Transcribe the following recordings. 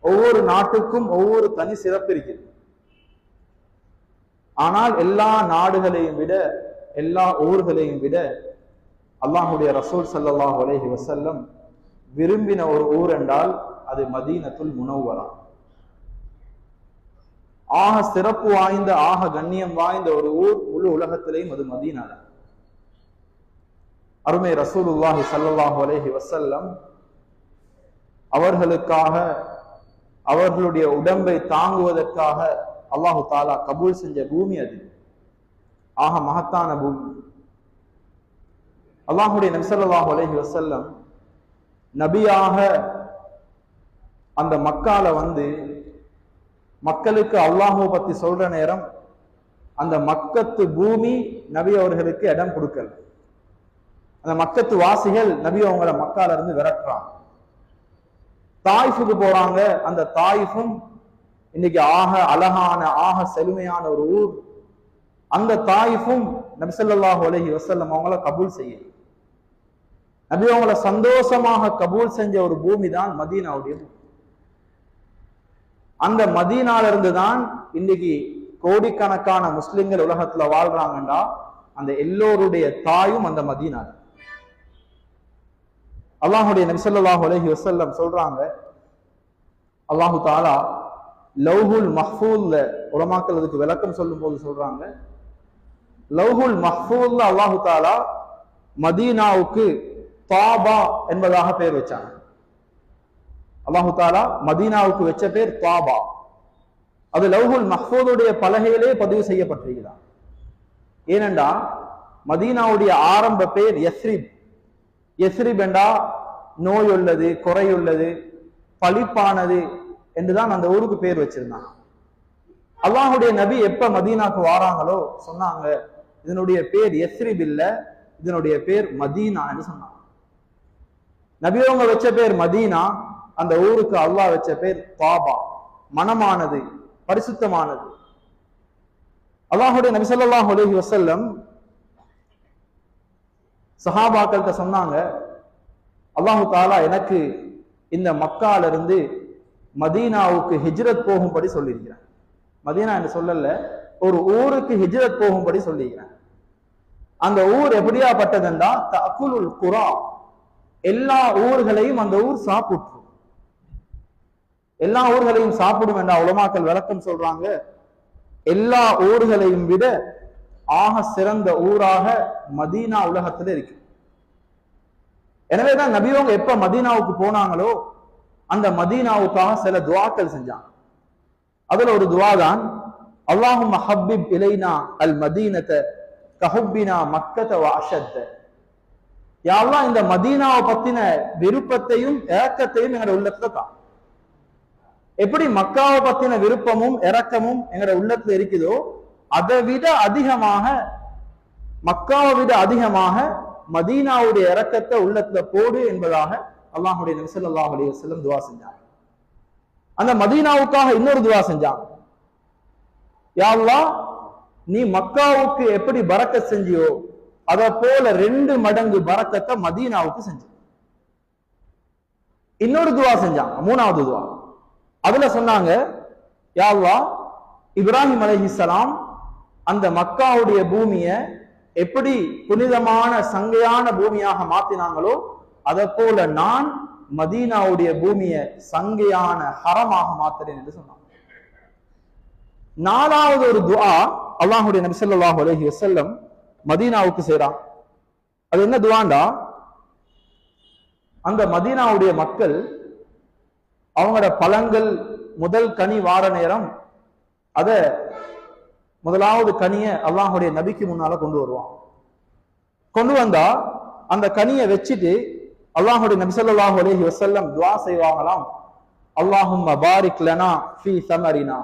ஒவ்வொரு நாட்டுக்கும் ஒவ்வொரு தனி சிறப்பு இருக்குது. ஆனால் எல்லா நாடுகளையும் விட, எல்லா ஊர்களையும் விட அல்லாஹுடைய ரசூல் ஸல்லல்லாஹு அலைஹி வஸல்லம் விரும்பின ஒரு ஊர் என்றால் அது மதீனத்துல் முனவ்வரா. ஆக சிறப்பு வாய்ந்த, ஆக கண்ணியம் வாய்ந்த ஒரு ஊர் முழு உலகத்திலேயும் அது மதீனா. அருமை ரசூலுல்லாஹி ஸல்லல்லாஹு அலைஹி வஸல்லம் அவர்களுக்காக, அவர்களுடைய உடம்பை தாங்குவதற்காக அல்லாஹு தாலா கபூல் செஞ்ச பூமி அது. ஆக மகத்தான பூமி. அல்லாஹுடைய நபி ஸல்லல்லாஹு அலைஹி வஸல்லம் நபியாக அந்த மக்கால வந்து மக்களுக்கு அல்லாஹுவை பத்தி சொல்ற நேரம் அந்த மக்கத்து பூமி நபி அவர்களுக்கு இடம் கொடுக்கல. அந்த மக்கத்து வாசிகள் நபி அவங்கள மக்கால இருந்து விரட்டுறாங்க. தாயிஃபுக்கு போறாங்க. அந்த தாயிஃபும் இன்னைக்கு ஆக அழகான, ஆக செழுமையான ஒரு ஊர். அந்த தாயிஃபும் நபி ஸல்லல்லாஹு அலைஹி வஸல்லம் அவங்கள கபூல் செய்ய, நபி அவங்கள சந்தோஷமாக கபூல் செஞ்ச ஒரு பூமி தான் மதீனாவுடைய பூமி. அந்த மதீனால இருந்து தான் இன்னைக்கு கோடிக்கணக்கான முஸ்லிம்கள் உலகத்துல வாழ்றாங்கண்டா அந்த எல்லோருடைய தாயும் அந்த மதீனா. அல்லாஹுடைய நபி ஸல்லல்லாஹு அலைஹி வஸல்லம் சொல்றாங்க, அல்லாஹு தாலா லவ்ஹுல் மஹ்ஃபூல்ல, உலமாக்கள் அதுக்கு விளக்கம் சொல்லும் போது சொல்றாங்க, லவ்ஹுல் மஹ்ஃபூல்ல அல்லாஹு தாலா மதீனாவுக்கு தாபா என்பதாக பெயர் வச்சாங்க. அல்லாஹு தாலா மதீனாவுக்கு வச்ச பேர் தாபா. அது லவ்ஹுல் மஹ்ஃபூலுடைய பலகையிலே பதிவு செய்யப்பட்டிருக்கிறார். ஏனென்றா மதீனாவுடைய ஆரம்ப பேர் யஸ்ரிப். யஸ்ரிப் என்றா நோய் உள்ளது, குறையுள்ளது, பழிப்பானது என்றுதான் அந்த ஊருக்கு பேர் வச்சிருந்தாங்க. அல்லாஹுடைய நபி எப்ப மதீனாக்கு வாராங்களோ சொன்னாங்க, இதனுடைய பேர் யஸ்ரிப் இல்ல, இதனுடைய பேர் மதீனா என்று சொன்னாங்க. நபியவங்க வச்ச பேர் மதீனா, அந்த ஊருக்கு அல்லாஹ் வச்ச பேர் தாபா, மனமானது, பரிசுத்தமானது. அல்லாஹுடைய நபி ஸல்லல்லாஹு அலைஹி வஸல்லம் சஹாபாக்கள்கிட்ட சொன்னாங்க, அல்லாஹு தாலா எனக்கு இந்த மக்கால இருந்து மதீனாவுக்கு ஹிஜ்ரத் போகும்படி சொல்லியிருக்கிறேன். மதீனா என்று சொல்லல, ஒரு ஊருக்கு ஹிஜ்ரத் போகும்படி சொல்லியிருக்கிறேன். அந்த ஊர் எப்படியாப்பட்டதுண்டா தஅக்குலுல் குரா, எல்லா ஊர்களையும் அந்த ஊர் சாப்பிட்டு, எல்லா ஊர்களையும் சாப்பிடும் என்ற உலமாக்கள் விளக்கம் சொல்றாங்க. எல்லா ஊர்களையும் விட ஆக சிறந்த ஊராக மதீனா உலகத்துல இருக்கு. எனவேதான் நபியவங்க எப்ப மதீனாவுக்கு போனாங்களோ அந்த மதீனாவுக்காக சில துவாக்கள் செஞ்சாங்க. அதுல ஒரு துவா தான், அல்லாஹும்ம ஹப்பிப் இலைனா அல் மதீனத கஹுப்பினா மக்கத வ அஷத்த. யா அல்லாஹ், இந்த மதீனாவை பத்தின விருப்பத்தையும் இரக்கத்தையும் எங்களோட உள்ளத்துல தான். எப்படி மக்காவை பத்தின விருப்பமும் இரக்கமும் எங்களோட உள்ளத்துல இருக்குதோ அதை விட அதிகமாக, மக்காவை விட அதிகமாக மதீனாவுடைய இரக்கத்தை உள்ளத்துல போடு என்பதாக அல்லாஹுடைய நபி ஸல்லல்லாஹு அலைஹி வஸல்லம் துஆ செஞ்சாங்க. அந்த மதீனாவுக்காக இன்னொரு துஆ செஞ்சாங்க, யா அல்லாஹ், நீ மக்காவுக்கு எப்படி பரக்கத் செஞ்சியோ அதை போல 2 மடங்கு பரக்கத்தை மதீனாவுக்கு செஞ்ச. இன்னொரு துஆ செஞ்சாங்க, 3வது துஆ. அதுல சொன்னாங்க, யா அல்லாஹ், இப்ராஹிம் அலைஹிஸ்ஸலாம் அந்த மக்காவுடைய பூமியை எப்படி புனிதமான சங்கையான பூமியாக மாத்தினாங்களோ அதை போல நான் மதீனாவுடைய பூமியை சங்கையான ஹரமாக மாத்துறேன் என்று சொன்னாங்க. 4வது ஒரு துஆ அல்லாஹ்வுடைய நபி ஸல்லல்லாஹு அலைஹி வஸல்லம் மதீனாவுக்கு செய்றாங்க. அது என்ன துஆண்டா, அந்த மதீனாவுடைய மக்கள் அவங்களோட பழங்கள் முதல் கனி வார நேரம் அத முதலாவது கனியை அல்லாஹுடைய நபிக்கு முன்னால கொண்டு வருவான். கொண்டு வந்தா அந்த கனியை வச்சுட்டு அல்லாஹுடைய நபி ஸல்லல்லாஹு அலைஹி வஸல்லம் துஆ செய்வாங்களாம், அல்லாஹும்ம பாரிக் லனா ஃபீ ஸமரினா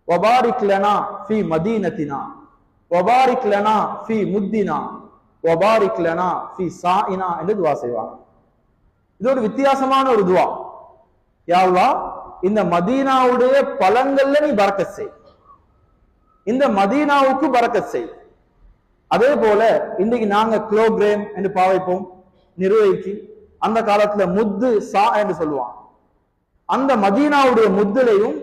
வ பாரிக் லனா ஃபீ மதீனத்தினா வ பாரிக் லனா ஃபீ முத்தினா வ பாரிக் லனா ஃபீ சாயினா என்று துஆ செய்வாங்க. இது ஒரு வித்தியாசமான ஒரு துஆ. யா அல்லாஹ், இந்த மதீனாவுடைய பழங்கள்ல நீ பரக்கத் செய், இந்த மதீனாவுக்கு பரக்கத் செய். அதே போல இன்னைக்கு நாங்க கிலோகிராம் என்று பாவைப்போம் நிர்வகிக்கு, அந்த காலத்துல முத்து சா என்று சொல்லுவாங்க. அந்த மதீனாவுடைய முத்திலையும்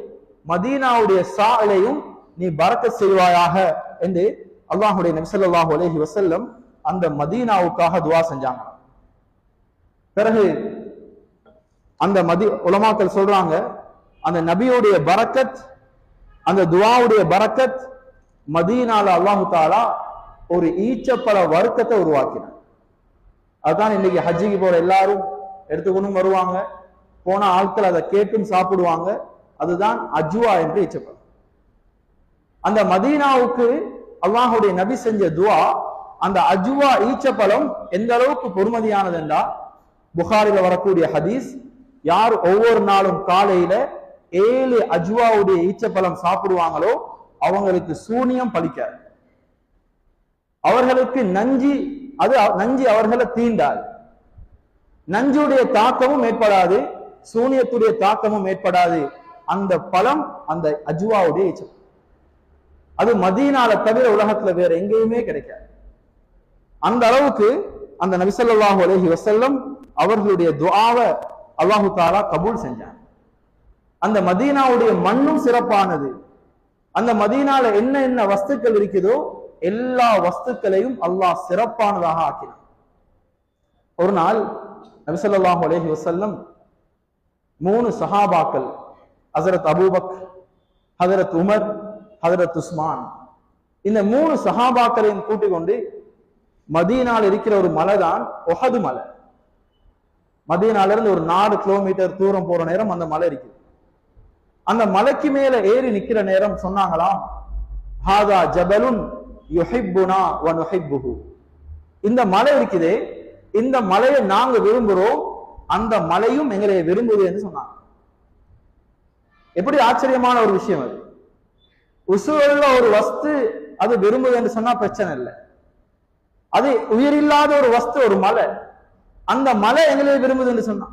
மதீனாவுடைய சாலையும் நீ பரக்கத் செய்வாயாக என்று அல்லாஹ்வுடைய நபி ஸல்லல்லாஹு அலைஹி வஸல்லம் அந்த மதீனாவுக்காக துஆ செஞ்சாங்க. பிறகு அந்த உலமாக்கள் சொல்றாங்க, அந்த நபியுடைய பரக்கத், அந்த துஆவுடைய பரக்கத் மதீனால அல்லாஹு தஆலா ஒரு ஈச்சப்பழ வர்க்கத்தை உருவாக்கினார். அதுதான் இன்னைக்கு ஹஜ்ஜிக்கு போற எல்லாரும் எடுத்துக்கொண்டும் வருவாங்க, போன ஆட்கள் அதை கேட்டும் சாப்பிடுவாங்க. அதுதான் அஜ்வா என்று ஈச்சப்பழம். அந்த மதீனாவுக்கு அல்லாஹுடைய நபி செஞ்ச துஆ, அந்த அஜ்வா ஈச்சப்பழம் எந்த அளவுக்கு பொறுமதியானது என்றா, புகாரில வரக்கூடிய ஹதீஸ், யார் ஒவ்வொரு நாளும் காலையில 7 அஜ்வாவுடைய ஈச்சப்பழம் சாப்பிடுவாங்களோ அவங்களுக்கு சூனியம் பலிக்காது, அவர்களுக்கு நஞ்சி அவர்களை தீண்டாது, நஞ்சுடைய தாக்கமும் ஏற்படாது, சூனியத்துடைய தாக்கமும் ஏற்படாது. அந்த பழம் அந்த அஜ்வாவுடைய ஈச்சப்பழம். அது மதீனால தவிர உலகத்துல வேற எங்கேயுமே கிடைக்காது. அந்த அளவுக்கு அந்த நபி ஸல்லல்லாஹு அலைஹி வஸல்லம் அவர்களுடைய துஆவை அல்லாஹு தஆலா கபூல் செஞ்சாங்க. அந்த மதீனாவுடைய மண்ணும் சிறப்பானது. அந்த மதீனால என்ன என்ன வஸ்துக்கள் இருக்குதோ எல்லா வஸ்துக்களையும் அல்லாஹ் சிறப்பானதாக ஆக்கினான். ஒரு நாள் நபி ஸல்லல்லாஹு அலைஹி வஸல்லம் 3 சஹாபாக்கள், ஹஜ்ரத் அபூபக்கர், ஹஜ்ரத் உமர், ஹஜ்ரத் உஸ்மான், இந்த 3 சஹாபாக்களையும் கூட்டிக் கொண்டு மதீனால இருக்கிற ஒரு மலை தான் உஹது மலை. மதீனால இருந்து ஒரு 4 கிலோமீட்டர் தூரம் போற நேரம் அந்த மலை இருக்குது. அந்த மலைக்கு மேல ஏறி நிக்கிற நேரம் சொன்னாங்களாம், ஹாதா ஜபலுன் யுஹிப்புனா வ நுஹிப்புஹு. இந்த மலை இருக்குதே, இந்த மலையை நாங்க விரும்புறோம், அந்த மலையும் எங்களை விரும்புது என்று சொன்னாங்க. எப்படி ஆச்சரியமான ஒரு விஷயம் அது. உசுவல்ல ஒரு வஸ்து அது விரும்புது என்று சொன்னா பிரச்சனை இல்லை. அது உயிரில்லாத ஒரு வஸ்து, ஒரு மலை, அந்த மலை எங்களை விரும்புது என்று சொன்னா,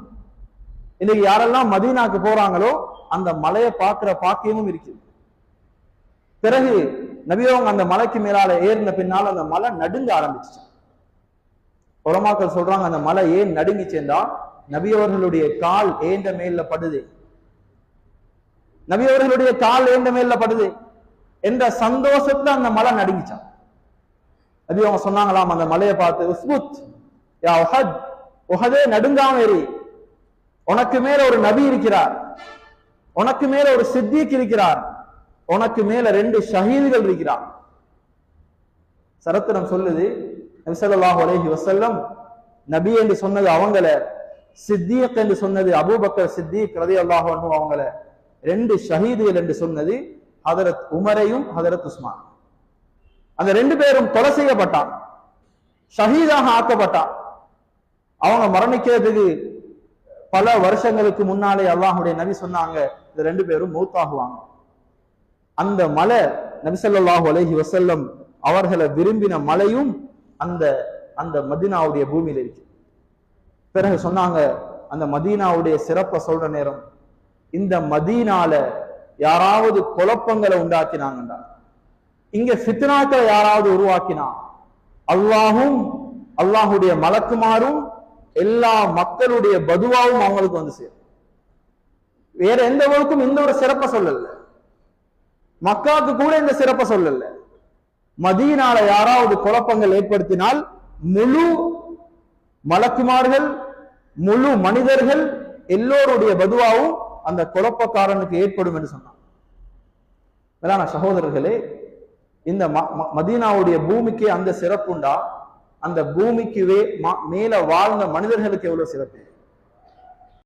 இன்னைக்கு யாரெல்லாம் மதீனாக்கு போறாங்களோ அந்த மலையை பார்க்கிற பாக்கியமும் இருக்குது. பிறகு நபியவங்க அந்த மலைக்கு மேலால ஏறின பின்னால் அந்த மலை நடுங்க ஆரம்பிச்சு. உலமாக்கள் சொல்றாங்க, அந்த மலை ஏன் நடுங்கிச்சேண்டா, நபியவர்களுடைய கால் ஏந்த மேல படுது, நபியவர்களுடைய கால் ஏந்த மேல படுது என்ற சந்தோஷத்துல அந்த மலை நடுங்கிச்சான். நபி அவங்க சொன்னாங்களாம் அந்த மலையை பார்த்து, உஸ்புத் யா உஹத், உஹதே நடுங்காம ஏறி, உனக்கு மேல ஒரு நபி இருக்கிறார், உனக்கு மேல ஒரு சித்திக் இருக்கிறார், உனக்கு மேல 2 ஷஹீதுகள் இருக்கிறார். சரித்திரம் சொல்லுது, நபி ஸல்லல்லாஹு அலைஹி வஸல்லம் நபி என்று சொன்னது அவங்கள, சித்திக் என்று சொன்னது அபூபக்கர் சித்திக் ரலியல்லாஹு அன்ஹு அவங்கள, 2 ஷஹீதுகள் என்று சொன்னது ஹஜ்ரத் உமரையும் ஹஜ்ரத் உஸ்மான். அந்த 2 பேரும் கொலை செய்யப்பட்டான், ஷஹீதாக ஆக்கப்பட்டான். அவங்க மரணிக்கிறதுக்கு பல வருஷங்களுக்கு முன்னாலே அல்லாஹ்வுடைய நபி சொன்னாங்க, இந்த 2 பேரும் மௌத்தாகுவாங்க. அந்த மலை நபி ஸல்லல்லாஹு அலைஹி வஸல்லம் அவர்களை விரும்பின மலையும் அந்த அந்த மதீனாவுடைய பூமியில இருக்கு. பிறகு சொன்னாங்க, அந்த மதீனாவுடைய சிறப்பை சொல்ற நேரம், இந்த மதீனால யாராவது குழப்பங்களை உண்டாக்கினாங்கண்டா, இங்க ஃபித்னாக்களை யாராவது உருவாக்கினா, அல்லாஹும் அல்லாஹுடைய மலக்குமாரும் எல்லா மக்களுடைய பதுவாவும் அவங்களுக்கு வந்து சேரும். வேற எந்த ஊருக்கும் இந்த ஒரு சிறப்பை சொல்லல, மக்காவுக்கு கூட இந்த சிறப்பை சொல்லல. மதீனால யாராவது குழப்பங்கள் ஏற்படுத்தினால் முழு மலக்குமார்கள், முழு மனிதர்கள் எல்லோருடைய பதுவாவும் அந்த குழப்பக்காரனுக்கு ஏற்படும் என்று சொன்னான். மேலான சகோதரர்களே, இந்த மதீனாவுடைய பூமிக்கு அந்த சிறப்புண்டா, அந்த பூமிக்கு மேல வாழ்ந்த மனிதர்களுக்கு எவ்வளவு சிறப்பு.